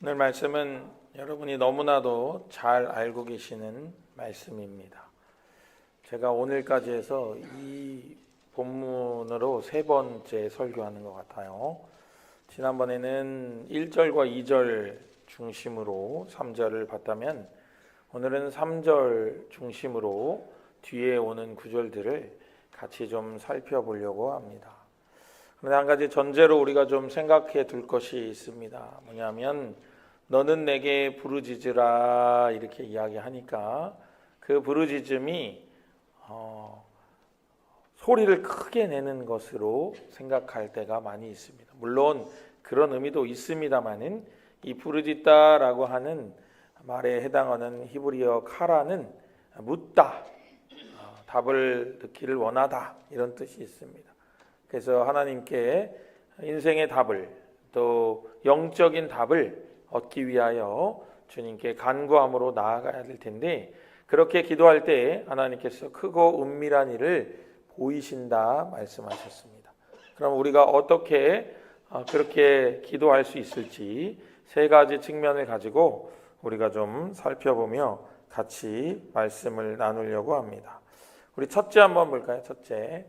오늘 말씀은 여러분이 너무나도 잘 알고 계시는 말씀입니다. 제가 오늘까지 해서 이 본문으로 세 번째 설교하는 것 같아요. 지난번에는 1절과 2절 중심으로 3절을 봤다면 오늘은 3절 중심으로 뒤에 오는 구절들을 같이 좀 살펴보려고 합니다. 그런데 한 가지 전제로 우리가 좀 생각해 둘 것이 있습니다. 뭐냐면 너는 내게 부르짖으라 이렇게 이야기하니까 그 부르짖음이 소리를 크게 내는 것으로 생각할 때가 많이 있습니다. 물론 그런 의미도 있습니다만은 이 부르짖다라고 하는 말에 해당하는 히브리어 카라는 묻다, 답을 듣기를 원하다 이런 뜻이 있습니다. 그래서 하나님께 인생의 답을 또 영적인 답을 얻기 위하여 주님께 간구함으로 나아가야 될 텐데 그렇게 기도할 때 하나님께서 크고 은밀한 일을 보이신다 말씀하셨습니다. 그럼 우리가 어떻게 그렇게 기도할 수 있을지 세 가지 측면을 가지고 우리가 좀 살펴보며 같이 말씀을 나누려고 합니다. 우리 첫째 한번 볼까요? 첫째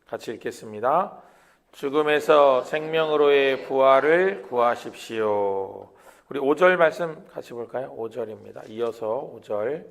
같이 읽겠습니다. 죽음에서 생명으로의 부활을 구하십시오. 우리 5절 말씀 같이 볼까요? 5절입니다. 이어서 5절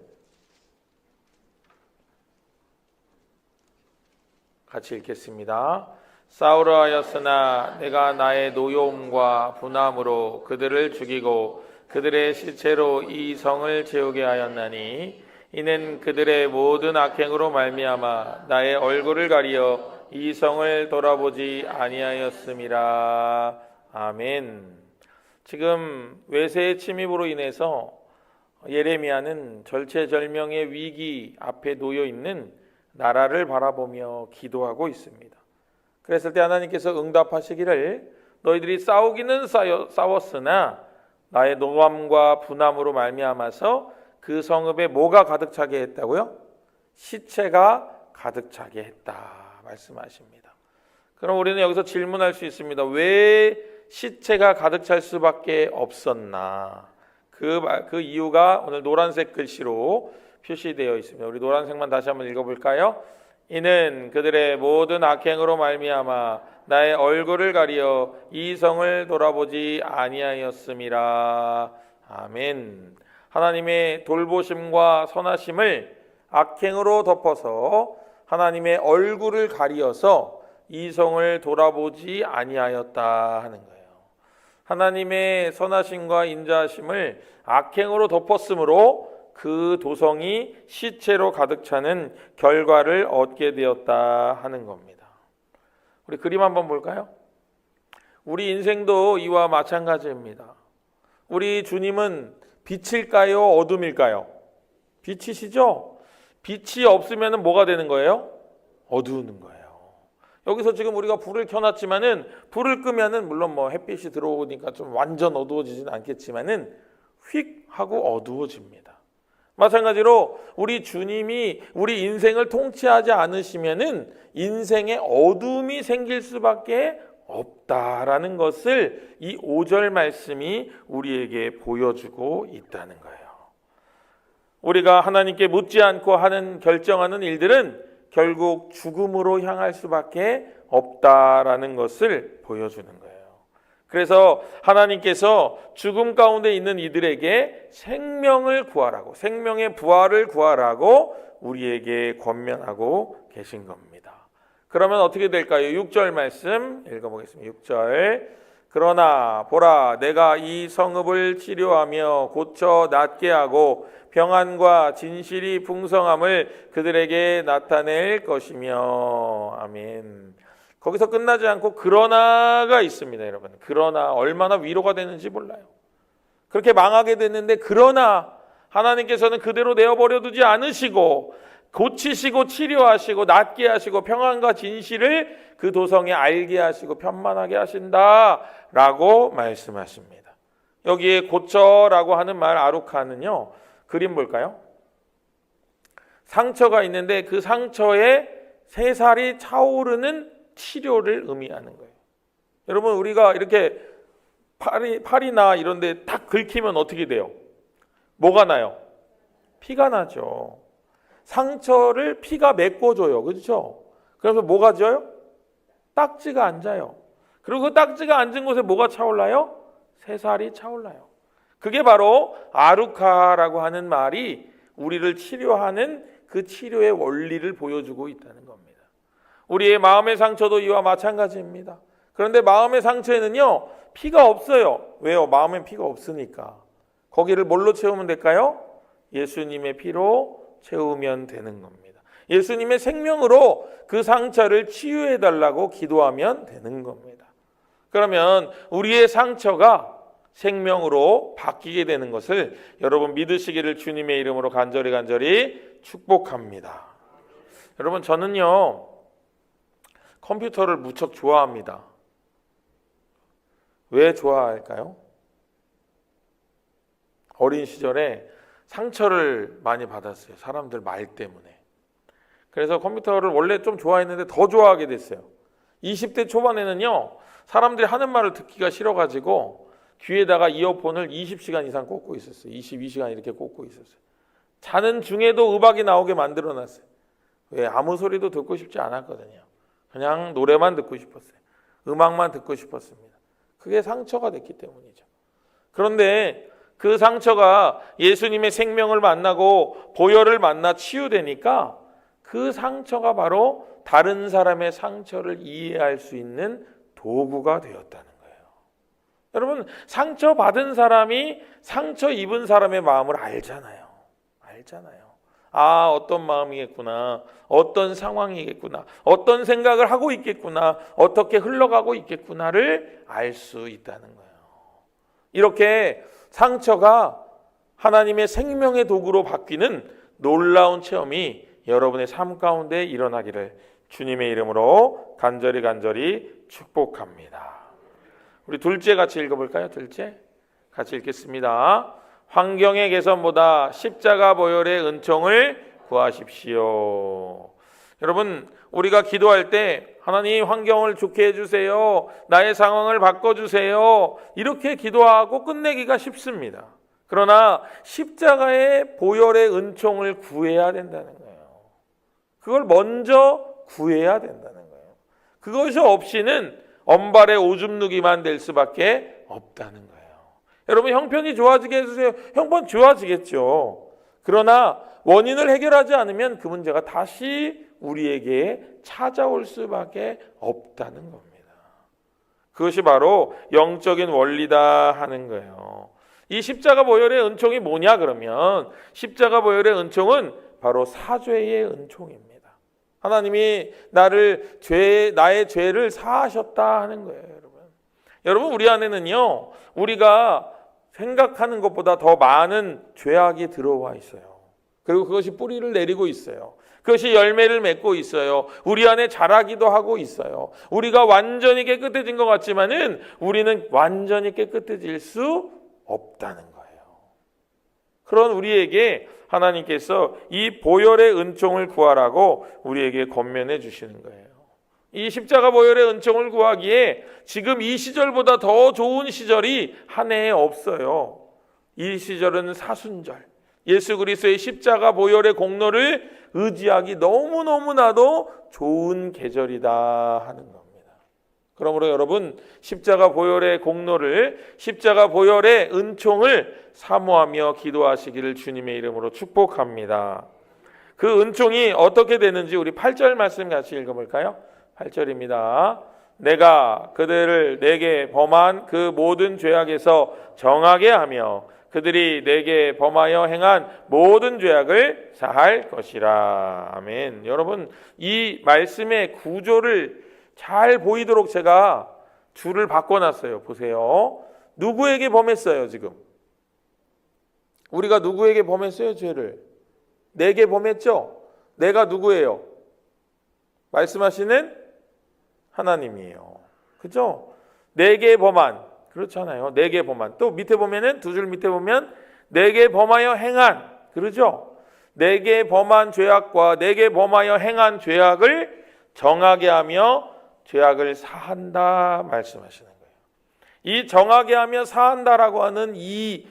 같이 읽겠습니다. 싸우려 하였으나 내가 나의 노여움과 분함으로 그들을 죽이고 그들의 시체로 이 성을 채우게 하였나니 이는 그들의 모든 악행으로 말미암아 나의 얼굴을 가리어 이 성을 돌아보지 아니하였음이라. 아멘. 지금 외세의 침입으로 인해서 예레미야는 절체절명의 위기 앞에 놓여 있는 나라를 바라보며 기도하고 있습니다. 그랬을 때 하나님께서 응답하시기를 너희들이 싸우기는 싸웠으나 나의 노함과 분함으로 말미암아서 그 성읍에 뭐가 가득 차게 했다고요? 시체가 가득 차게 했다 말씀하십니다. 그럼 우리는 여기서 질문할 수 있습니다. 왜 시체가 가득 찰 수밖에 없었나? 그 이유가 오늘 노란색 글씨로 표시되어 있습니다. 우리 노란색만 다시 한번 읽어볼까요? 이는 그들의 모든 악행으로 말미암아 나의 얼굴을 가리어 이 성을 돌아보지 아니하였음이라. 아멘. 하나님의 돌보심과 선하심을 악행으로 덮어서 하나님의 얼굴을 가리어서 이 성을 돌아보지 아니하였다 하는 거예요. 하나님의 선하심과 인자하심을 악행으로 덮었으므로 그 도성이 시체로 가득 차는 결과를 얻게 되었다 하는 겁니다. 우리 그림 한번 볼까요? 우리 인생도 이와 마찬가지입니다. 우리 주님은 빛일까요? 어둠일까요? 빛이시죠? 빛이 없으면 뭐가 되는 거예요? 어두우는 거예요. 여기서 지금 우리가 불을 켜놨지만은 불을 끄면은 물론 뭐 햇빛이 들어오니까 좀 완전 어두워지지는 않겠지만은 휙 하고 어두워집니다. 마찬가지로 우리 주님이 우리 인생을 통치하지 않으시면은 인생에 어둠이 생길 수밖에 없다라는 것을 이 5절 말씀이 우리에게 보여주고 있다는 거예요. 우리가 하나님께 묻지 않고 하는 결정하는 일들은 결국 죽음으로 향할 수밖에 없다라는 것을 보여주는 거예요. 그래서 하나님께서 죽음 가운데 있는 이들에게 생명을 구하라고, 생명의 부활을 구하라고 우리에게 권면하고 계신 겁니다. 그러면 어떻게 될까요? 6절 말씀 읽어보겠습니다. 6절 그러나 보라 내가 이 성읍을 치료하며 고쳐 낫게 하고 평안과 진실이 풍성함을 그들에게 나타낼 것이며. 아멘. 거기서 끝나지 않고 그러나가 있습니다. 여러분, 그러나 얼마나 위로가 되는지 몰라요. 그렇게 망하게 됐는데 그러나 하나님께서는 그대로 내어버려 두지 않으시고 고치시고 치료하시고 낫게 하시고 평안과 진실을 그 도성에 알게 하시고 편만하게 하신다라고 말씀하십니다. 여기에 고쳐라고 하는 말 아루카는요, 그림 볼까요? 상처가 있는데 그 상처에 새살이 차오르는 치료를 의미하는 거예요. 여러분, 우리가 이렇게 팔이나 이런 데 탁 긁히면 어떻게 돼요? 뭐가 나요? 피가 나죠. 상처를 피가 메꿔줘요. 그렇죠? 그래서 뭐가 져요? 딱지가 앉아요. 그리고 그 딱지가 앉은 곳에 뭐가 차올라요? 새살이 차올라요. 그게 바로 아루카라고 하는 말이 우리를 치료하는 그 치료의 원리를 보여주고 있다는 겁니다. 우리의 마음의 상처도 이와 마찬가지입니다. 그런데 마음의 상처에는요, 피가 없어요. 왜요? 마음엔 피가 없으니까. 거기를 뭘로 채우면 될까요? 예수님의 피로 채우면 되는 겁니다. 예수님의 생명으로 그 상처를 치유해달라고 기도하면 되는 겁니다. 그러면 우리의 상처가 생명으로 바뀌게 되는 것을 여러분 믿으시기를 주님의 이름으로 간절히 축복합니다. 여러분, 저는요, 컴퓨터를 무척 좋아합니다. 왜 좋아할까요? 어린 시절에 상처를 많이 받았어요. 사람들 말 때문에. 그래서 컴퓨터를 원래 좀 좋아했는데 더 좋아하게 됐어요. 20대 초반에는요, 사람들이 하는 말을 듣기가 싫어가지고 귀에다가 이어폰을 20시간 이상 꽂고 있었어요. 22시간 이렇게 꽂고 있었어요. 자는 중에도 음악이 나오게 만들어놨어요. 왜? 아무 소리도 듣고 싶지 않았거든요. 그냥 노래만 듣고 싶었어요. 음악만 듣고 싶었습니다. 그게 상처가 됐기 때문이죠. 그런데 그 상처가 예수님의 생명을 만나고 보혈을 만나 치유되니까 그 상처가 바로 다른 사람의 상처를 이해할 수 있는 도구가 되었다는 거예요. 여러분, 상처받은 사람이 상처 입은 사람의 마음을 알잖아요. 아, 어떤 마음이겠구나, 어떤 상황이겠구나, 어떤 생각을 하고 있겠구나, 어떻게 흘러가고 있겠구나를 알 수 있다는 거예요. 이렇게 상처가 하나님의 생명의 도구로 바뀌는 놀라운 체험이 여러분의 삶 가운데 일어나기를 주님의 이름으로 간절히 축복합니다. 우리 둘째 같이 읽어볼까요? 둘째 같이 읽겠습니다. 환경의 개선보다 십자가 보혈의 은총을 구하십시오. 여러분, 우리가 기도할 때 하나님 환경을 좋게 해주세요, 나의 상황을 바꿔주세요, 이렇게 기도하고 끝내기가 쉽습니다. 그러나 십자가의 보혈의 은총을 구해야 된다는 거예요. 그걸 먼저 구해야 된다는 거예요. 그것이 없이는 언발의 오줌 누기만 될 수밖에 없다는 거예요. 여러분, 형편이 좋아지게 해주세요. 형편 좋아지겠죠. 그러나 원인을 해결하지 않으면 그 문제가 다시 우리에게 찾아올 수밖에 없다는 겁니다. 그것이 바로 영적인 원리다 하는 거예요. 이 십자가 보혈의 은총이 뭐냐 그러면, 십자가 보혈의 은총은 바로 사죄의 은총입니다. 하나님이 나의 죄를 사하셨다 하는 거예요. 여러분, 우리 안에는요, 우리가 생각하는 것보다 더 많은 죄악이 들어와 있어요. 그리고 그것이 뿌리를 내리고 있어요. 그것이 열매를 맺고 있어요. 우리 안에 자라기도 하고 있어요. 우리가 완전히 깨끗해진 것 같지만은 우리는 완전히 깨끗해질 수 없다는 거예요. 그런 우리에게 하나님께서 이 보혈의 은총을 구하라고 우리에게 권면해 주시는 거예요. 이 십자가 보혈의 은총을 구하기에 지금 이 시절보다 더 좋은 시절이 한 해에 없어요. 이 시절은 사순절, 예수 그리스도의 십자가 보혈의 공로를 의지하기 너무너무나도 좋은 계절이다 하는 겁니다. 그러므로 여러분, 십자가 보혈의 공로를, 십자가 보혈의 은총을 사모하며 기도하시기를 주님의 이름으로 축복합니다. 그 은총이 어떻게 되는지 우리 8절 말씀 같이 읽어볼까요? 8절입니다. 내가 그들을 내게 범한 그 모든 죄악에서 정하게 하며 그들이 내게 범하여 행한 모든 죄악을 사할 것이라. 아멘. 여러분, 이 말씀의 구조를 잘 보이도록 제가 줄을 바꿔놨어요. 보세요. 누구에게 범했어요, 지금? 우리가 누구에게 범했어요, 죄를? 내게 범했죠? 내가 누구예요? 말씀하시는 하나님이에요. 그죠? 내게 범한, 그렇잖아요. 내게 범한. 또 밑에 보면은, 두 줄 밑에 보면 내게 범하여 행한, 그러죠? 내게 범한 죄악과 내게 범하여 행한 죄악을 정하게 하며 죄악을 사한다 말씀하시는 거예요. 이 정하게 하며 사한다라고 하는 이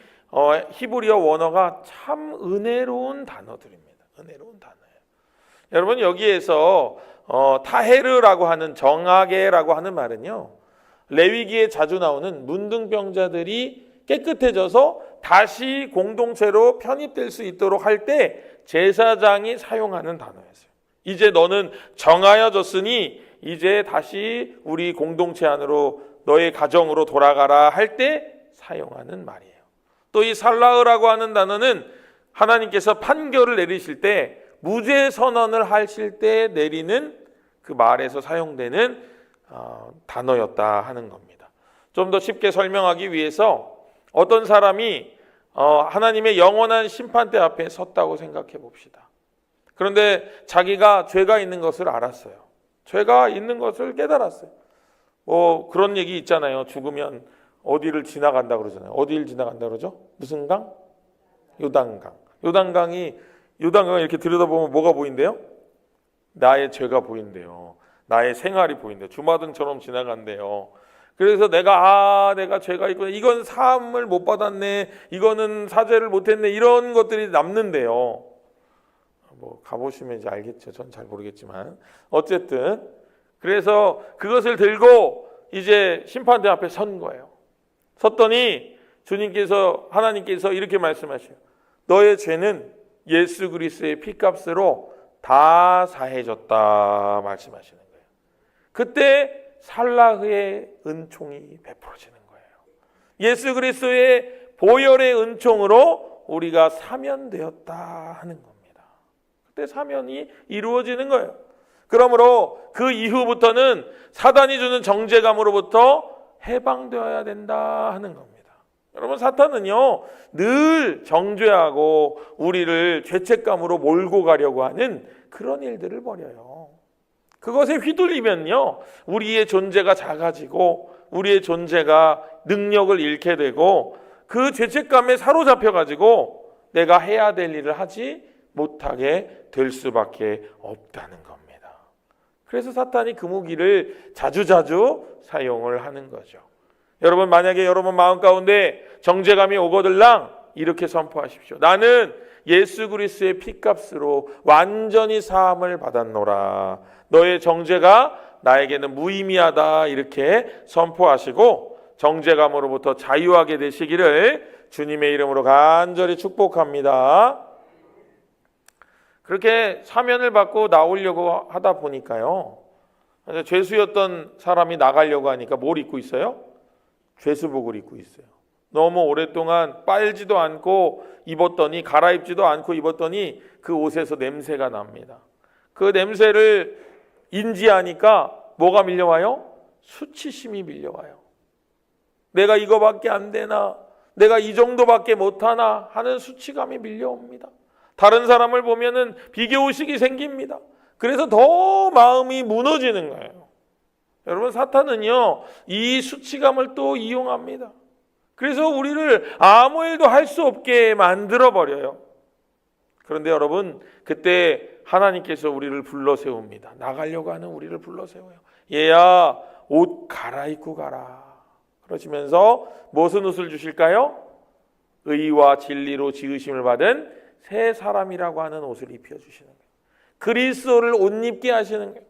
히브리어 원어가 참 은혜로운 단어들입니다. 은혜로운 단어예요. 여러분 여기에서 타헤르라고 하는 정하게라고 하는 말은요, 레위기에 자주 나오는 문둥병자들이 깨끗해져서 다시 공동체로 편입될 수 있도록 할 때 제사장이 사용하는 단어였어요. 이제 너는 정하여졌으니 이제 다시 우리 공동체 안으로 너의 가정으로 돌아가라 할 때 사용하는 말이에요. 또 이 살라흐라고 하는 단어는 하나님께서 판결을 내리실 때 무죄 선언을 하실 때 내리는 그 말에서 사용되는 단어였다 하는 겁니다. 좀 더 쉽게 설명하기 위해서 어떤 사람이 하나님의 영원한 심판대 앞에 섰다고 생각해 봅시다. 그런데 자기가 죄가 있는 것을 알았어요. 죄가 있는 것을 깨달았어요. 그런 얘기 있잖아요. 죽으면 어디를 지나간다 그러잖아요. 어디를 지나간다 그러죠? 무슨 강? 요단강. 요단강을 이렇게 들여다보면 뭐가 보인대요? 나의 죄가 보인대요. 나의 생활이 보인대요. 주마등처럼 지나간대요. 그래서 내가 죄가 있구나. 이건 사함을 못 받았네. 이거는 사죄를 못했네. 이런 것들이 남는데요. 가보시면 이제 알겠죠. 전 잘 모르겠지만 어쨌든 그래서 그것을 들고 이제 심판대 앞에 선 거예요. 섰더니 하나님께서 이렇게 말씀하셔요. 너의 죄는 예수 그리스도의 피값으로 다 사해졌다 말씀하시는 거예요. 그때 살라흐의 은총이 베풀어지는 거예요. 예수 그리스도의 보혈의 은총으로 우리가 사면되었다 하는 겁니다. 그때 사면이 이루어지는 거예요. 그러므로 그 이후부터는 사단이 주는 정죄감으로부터 해방되어야 된다 하는 겁니다. 여러분 사탄은요 늘 정죄하고 우리를 죄책감으로 몰고 가려고 하는 그런 일들을 벌여요. 그것에 휘둘리면요 우리의 존재가 작아지고 우리의 존재가 능력을 잃게 되고 그 죄책감에 사로잡혀 가지고 내가 해야 될 일을 하지 못하게 될 수밖에 없다는 겁니다. 그래서 사탄이 그 무기를 자주자주 사용을 하는 거죠. 여러분 만약에 여러분 마음 가운데 정죄감이 오거들랑 이렇게 선포하십시오. 나는 예수 그리스도의 피값으로 완전히 사함을 받았노라. 너의 정죄가 나에게는 무의미하다 이렇게 선포하시고 정죄감으로부터 자유하게 되시기를 주님의 이름으로 간절히 축복합니다. 그렇게 사면을 받고 나오려고 하다 보니까요, 죄수였던 사람이 나가려고 하니까 뭘 입고 있어요? 죄수복을 입고 있어요. 너무 오랫동안 빨지도 않고 입었더니, 갈아입지도 않고 입었더니 그 옷에서 냄새가 납니다. 그 냄새를 인지하니까 뭐가 밀려와요? 수치심이 밀려와요. 내가 이거밖에 안 되나? 내가 이 정도밖에 못하나? 하는 수치감이 밀려옵니다. 다른 사람을 보면은 비교의식이 생깁니다. 그래서 더 마음이 무너지는 거예요. 여러분 사탄은요 이 수치감을 또 이용합니다. 그래서 우리를 아무 일도 할 수 없게 만들어 버려요. 그런데 여러분 그때 하나님께서 우리를 불러 세웁니다. 나가려고 하는 우리를 불러 세워요. 얘야 옷 갈아입고 가라. 그러시면서 무슨 옷을 주실까요? 의와 진리로 지으심을 받은 새 사람이라고 하는 옷을 입혀주시는 거예요. 그리스도를 옷 입게 하시는 거예요.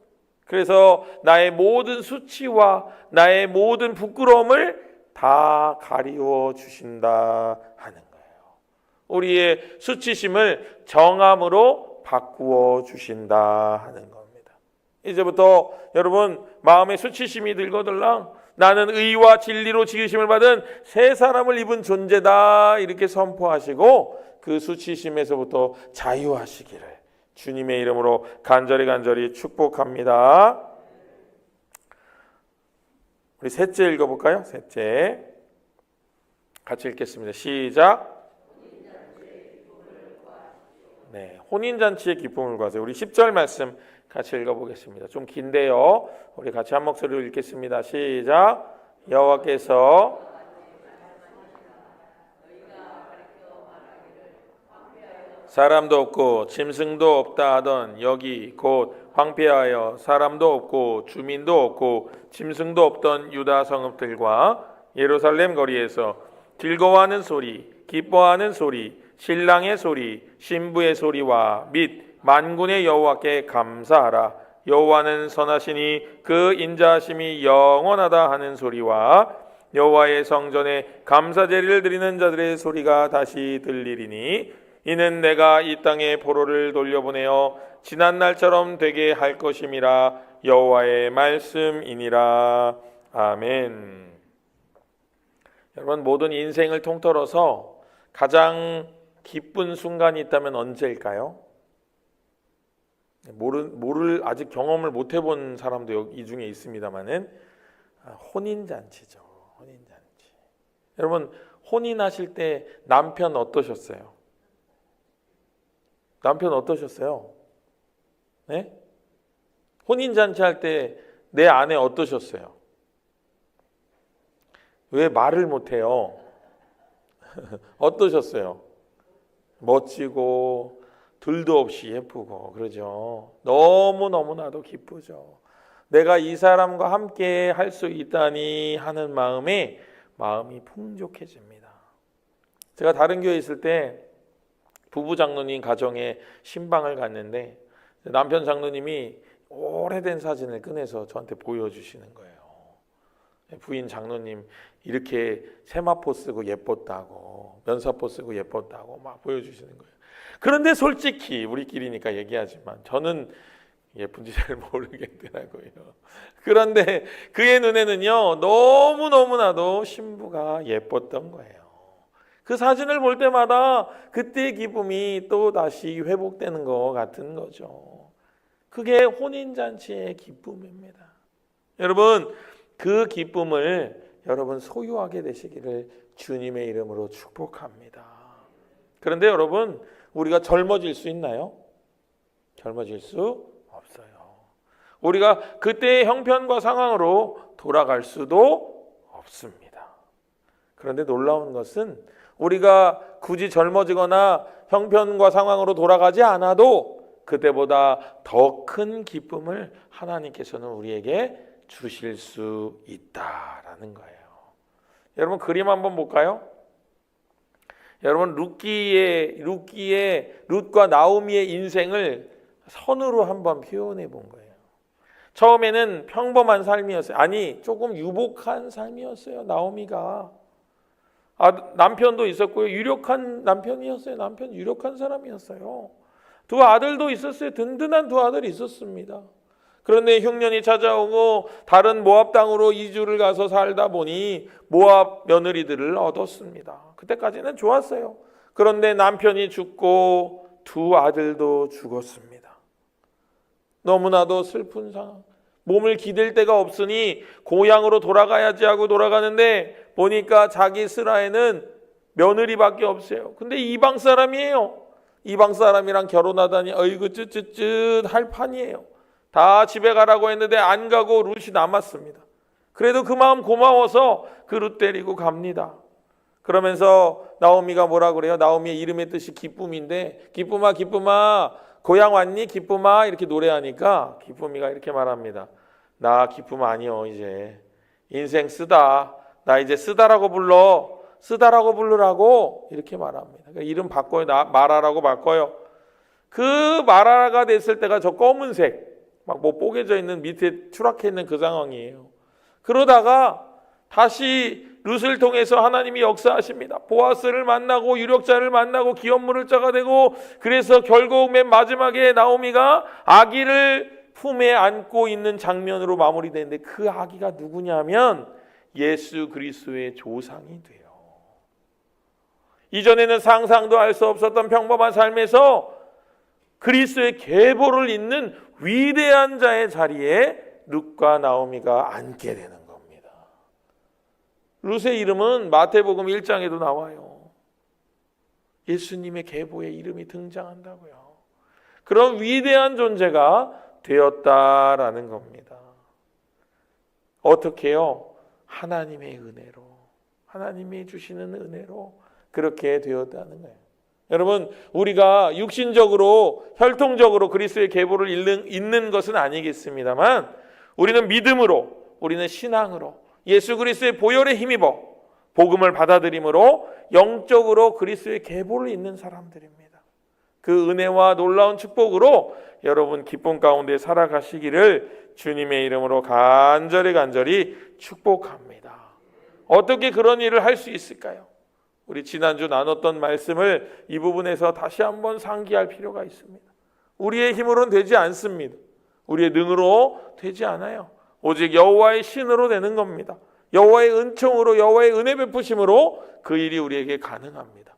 그래서 나의 모든 수치와 나의 모든 부끄러움을 다 가리워 주신다 하는 거예요. 우리의 수치심을 정함으로 바꾸어 주신다 하는 겁니다. 이제부터 여러분 마음에 수치심이 들거들랑 나는 의와 진리로 지으심을 받은 새 사람을 입은 존재다 이렇게 선포하시고 그 수치심에서부터 자유하시기를 주님의 이름으로 간절히 축복합니다. 우리 셋째 읽어볼까요? 셋째 같이 읽겠습니다. 시작. 네, 혼인잔치의 기쁨을 구하세요. 우리 10절 말씀 같이 읽어보겠습니다. 좀 긴데요. 우리 같이 한 목소리로 읽겠습니다. 시작. 여호와께서 사람도 없고 짐승도 없다 하던 여기 곧 황폐하여 사람도 없고 주민도 없고 짐승도 없던 유다 성읍들과 예루살렘 거리에서 즐거워하는 소리, 기뻐하는 소리, 신랑의 소리, 신부의 소리와 및 만군의 여호와께 감사하라. 여호와는 선하시니 그 인자하심이 영원하다 하는 소리와 여호와의 성전에 감사제를 드리는 자들의 소리가 다시 들리리니 이는 내가 이 땅에 포로를 돌려보내어 지난 날처럼 되게 할 것임이라. 여호와의 말씀이니라. 아멘. 여러분, 모든 인생을 통틀어서 가장 기쁜 순간이 있다면 언제일까요? 아직 경험을 못 해본 사람도 이 중에 있습니다만은 혼인잔치죠. 혼인잔치. 여러분, 혼인하실 때 남편 어떠셨어요? 남편 어떠셨어요? 네? 혼인잔치 할 때 내 아내 어떠셨어요? 왜 말을 못해요? 어떠셨어요? 멋지고 둘도 없이 예쁘고 그러죠. 너무나도 기쁘죠. 내가 이 사람과 함께 할 수 있다니 하는 마음이 풍족해집니다. 제가 다른 교회에 있을 때 부부 장로님 가정에 신방을 갔는데 남편 장로님이 오래된 사진을 꺼내서 저한테 보여주시는 거예요. 부인 장로님 이렇게 세마포 쓰고 예뻤다고, 면사포 쓰고 예뻤다고 막 보여주시는 거예요. 그런데 솔직히 우리끼리니까 얘기하지만 저는 예쁜지 잘 모르겠더라고요. 그런데 그의 눈에는요, 너무나도 신부가 예뻤던 거예요. 그 사진을 볼 때마다 그때의 기쁨이 또 다시 회복되는 것 같은 거죠. 그게 혼인잔치의 기쁨입니다. 여러분, 그 기쁨을 여러분 소유하게 되시기를 주님의 이름으로 축복합니다. 그런데 여러분, 우리가 젊어질 수 있나요? 젊어질 수 없어요. 우리가 그때의 형편과 상황으로 돌아갈 수도 없습니다. 그런데 놀라운 것은 우리가 굳이 젊어지거나 형편과 상황으로 돌아가지 않아도 그때보다 더 큰 기쁨을 하나님께서는 우리에게 주실 수 있다라는 거예요. 여러분, 그림 한번 볼까요? 여러분, 룻과 나오미의 인생을 선으로 한번 표현해 본 거예요. 처음에는 평범한 삶이었어요. 아니, 조금 유복한 삶이었어요. 나오미가. 남편도 있었고요. 유력한 남편이었어요. 남편 유력한 사람이었어요. 두 아들도 있었어요. 든든한 두 아들이 있었습니다. 그런데 흉년이 찾아오고 다른 모압 땅으로 이주를 가서 살다 보니 모압 며느리들을 얻었습니다. 그때까지는 좋았어요. 그런데 남편이 죽고 두 아들도 죽었습니다. 너무나도 슬픈 상황. 몸을 기댈 데가 없으니 고향으로 돌아가야지 하고 돌아가는데 보니까 자기 스라에는 며느리밖에 없어요. 근데 이방 사람이에요. 이방 사람이랑 결혼하다니 어이구 쯧쯧쯧 할 판이에요. 다 집에 가라고 했는데 안 가고 룻이 남았습니다. 그래도 그 마음 고마워서 그 룻 데리고 갑니다. 그러면서 나오미가 뭐라 그래요? 나오미의 이름의 뜻이 기쁨인데 기쁨아 기쁨아 고향 왔니? 기쁨아 이렇게 노래하니까 기쁨이가 이렇게 말합니다. 나 기쁨 아니요 이제 인생 쓰다. 나 이제 쓰다라고 불러. 쓰다라고 부르라고 이렇게 말합니다. 그러니까 이름 바꿔요. 마라라고 바꿔요. 그 마라가 됐을 때가 저 검은색 막 뭐 뽀개져 있는 밑에 추락해 있는 그 상황이에요. 그러다가 다시 룻을 통해서 하나님이 역사하십니다. 보아스를 만나고 유력자를 만나고 기업물을 자가 되고 그래서 결국 맨 마지막에 나오미가 아기를 품에 안고 있는 장면으로 마무리되는데 그 아기가 누구냐면 예수 그리스도의 조상이 돼요. 이전에는 상상도 할 수 없었던 평범한 삶에서 그리스도의 계보를 잇는 위대한 자의 자리에 룻과 나오미가 앉게 되는 겁니다. 룻의 이름은 마태복음 1장에도 나와요. 예수님의 계보에 이름이 등장한다고요. 그런 위대한 존재가 되었다라는 겁니다. 어떻게요? 하나님의 은혜로, 하나님이 주시는 은혜로 그렇게 되었다는 거예요. 여러분, 우리가 육신적으로 혈통적으로 그리스도의 계보를 잇는 것은 아니겠습니다만, 우리는 믿음으로, 우리는 신앙으로 예수 그리스도의 보혈에 힘입어 복음을 받아들임으로 영적으로 그리스도의 계보를 잇는 사람들입니다. 그 은혜와 놀라운 축복으로 여러분 기쁨 가운데 살아가시기를 주님의 이름으로 간절히 축복합니다. 어떻게 그런 일을 할 수 있을까요? 우리 지난주 나눴던 말씀을 이 부분에서 다시 한번 상기할 필요가 있습니다. 우리의 힘으로는 되지 않습니다. 우리의 능으로 되지 않아요. 오직 여호와의 신으로 되는 겁니다. 여호와의 은총으로, 여호와의 은혜 베푸심으로 그 일이 우리에게 가능합니다.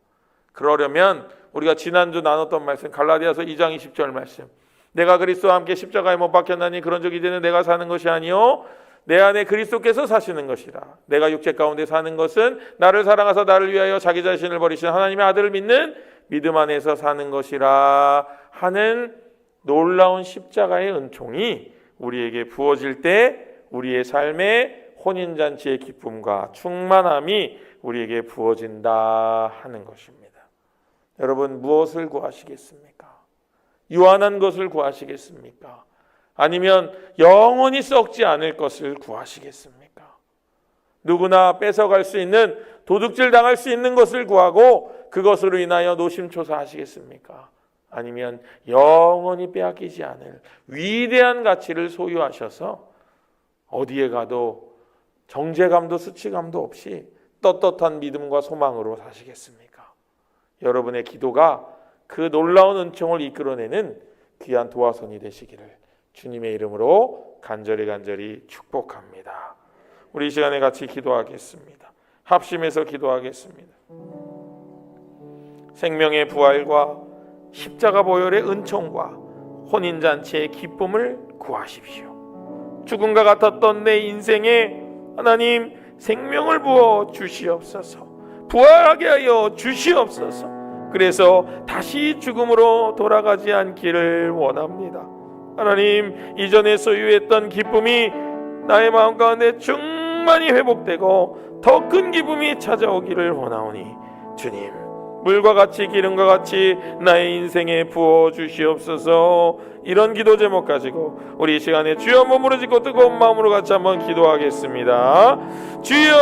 그러려면 우리가 지난주 나눴던 말씀, 갈라디아서 2장 20절 말씀, 내가 그리스도와 함께 십자가에 못 박혔나니 그런 적 이제는 내가 사는 것이 아니요 내 안에 그리스도께서 사시는 것이라. 내가 육체 가운데 사는 것은 나를 사랑하사 나를 위하여 자기 자신을 버리신 하나님의 아들을 믿는 믿음 안에서 사는 것이라 하는 놀라운 십자가의 은총이 우리에게 부어질 때 우리의 삶에 혼인잔치의 기쁨과 충만함이 우리에게 부어진다 하는 것입니다. 여러분, 무엇을 구하시겠습니까? 유한한 것을 구하시겠습니까? 아니면 영원히 썩지 않을 것을 구하시겠습니까? 누구나 뺏어갈 수 있는, 도둑질 당할 수 있는 것을 구하고 그것으로 인하여 노심초사하시겠습니까? 아니면 영원히 빼앗기지 않을 위대한 가치를 소유하셔서 어디에 가도 정죄감도 수치감도 없이 떳떳한 믿음과 소망으로 사시겠습니까? 여러분의 기도가 그 놀라운 은총을 이끌어내는 귀한 도화선이 되시기를 주님의 이름으로 간절히 축복합니다. 우리 이 시간에 같이 기도하겠습니다. 합심해서 기도하겠습니다. 생명의 부활과 십자가 보혈의 은총과 혼인잔치의 기쁨을 구하십시오. 죽음과 같았던 내 인생에 하나님 생명을 부어 주시옵소서. 부활하게 하여 주시옵소서. 그래서 다시 죽음으로 돌아가지 않기를 원합니다. 하나님, 이전에 소유했던 기쁨이 나의 마음 가운데 충만히 회복되고 더 큰 기쁨이 찾아오기를 원하오니 주님, 물과 같이 기름과 같이 나의 인생에 부어 주시옵소서. 이런 기도 제목 가지고 우리 이 시간에 주여 몸으로 짓고 뜨거운 마음으로 같이 한번 기도하겠습니다. 주여,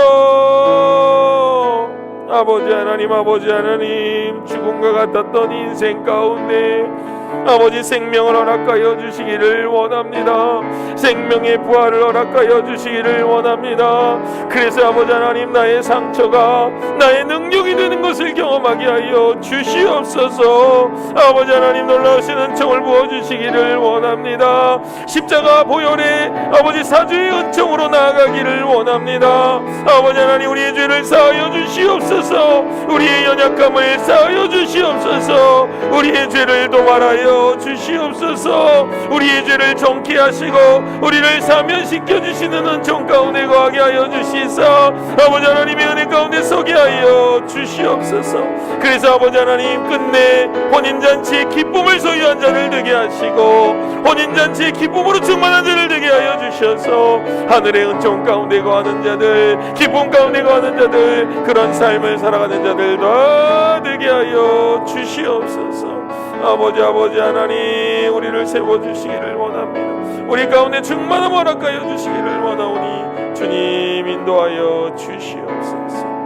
아버지 하나님, 죽음과 같았던 인생 가운데 아버지 생명을 허락하여 주시기를 원합니다. 생명의 부활을 허락하여 주시기를 원합니다. 그래서 아버지 하나님, 나의 상처가 나의 능력이 되는 것을 경험하게 하여 주시옵소서. 아버지 하나님, 놀라우신 은총을 부어주시기를 원합니다. 십자가 보혈의 아버지 사주의 은총으로 나아가기를 원합니다. 아버지 하나님, 우리의 죄를 사하여 주시옵소서. 우리의 연약함을 사하여 주시옵소서. 우리의 죄를 도말하여 주시옵소서. 우리의 죄를 정케 하시고 우리를 사면시켜 주시는 은총 가운데 거하게 하여 주시사 아버지 하나님의 은혜 가운데 서게 하여 주시옵소서. 그래서 아버지 하나님, 끝내 혼인잔치의 기쁨을 소유한 자를 되게 하시고 혼인잔치의 기쁨으로 충만한 자를 되게 하여 주셔서 하늘의 은총 가운데 거하는 자들, 기쁨 가운데 거하는 자들, 그런 삶을 살아가는 자들 다 되게 하여 주시옵소서. 아버지 하나님, 우리를 세워주시기를 원합니다. 우리 가운데 충만함 허락하여 주시기를 원하오니 주님 인도하여 주시옵소서.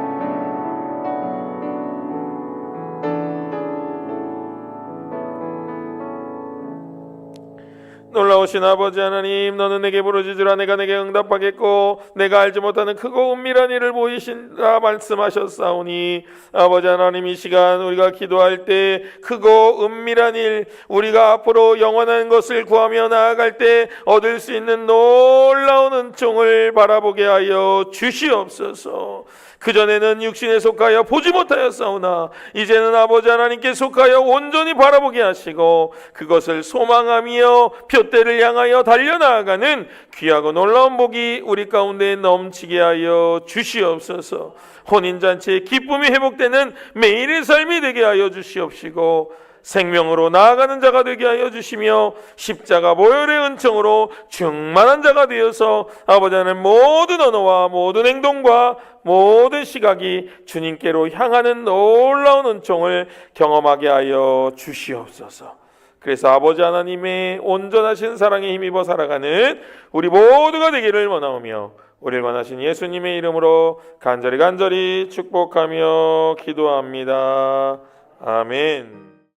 놀라우신 아버지 하나님, 너는 내게 부르짖으라 내가 내게 응답하겠고 내가 알지 못하는 크고 은밀한 일을 보이신다 말씀하셨사오니 아버지 하나님, 이 시간 우리가 기도할 때 크고 은밀한 일, 우리가 앞으로 영원한 것을 구하며 나아갈 때 얻을 수 있는 놀라운 은총을 바라보게 하여 주시옵소서. 그전에는 육신에 속하여 보지 못하였사오나 이제는 아버지 하나님께 속하여 온전히 바라보게 하시고 그것을 소망하며 표대를 향하여 달려나가는 귀하고 놀라운 복이 우리 가운데 넘치게 하여 주시옵소서. 혼인잔치의 기쁨이 회복되는 매일의 삶이 되게 하여 주시옵시고 생명으로 나아가는 자가 되게 하여 주시며 십자가 보혈의 은총으로 충만한 자가 되어서 아버지 하나님 모든 언어와 모든 행동과 모든 시각이 주님께로 향하는 놀라운 은총을 경험하게 하여 주시옵소서. 그래서 아버지 하나님의 온전하신 사랑에 힘입어 살아가는 우리 모두가 되기를 원하오며 우리를 원하신 예수님의 이름으로 간절히 축복하며 기도합니다. 아멘.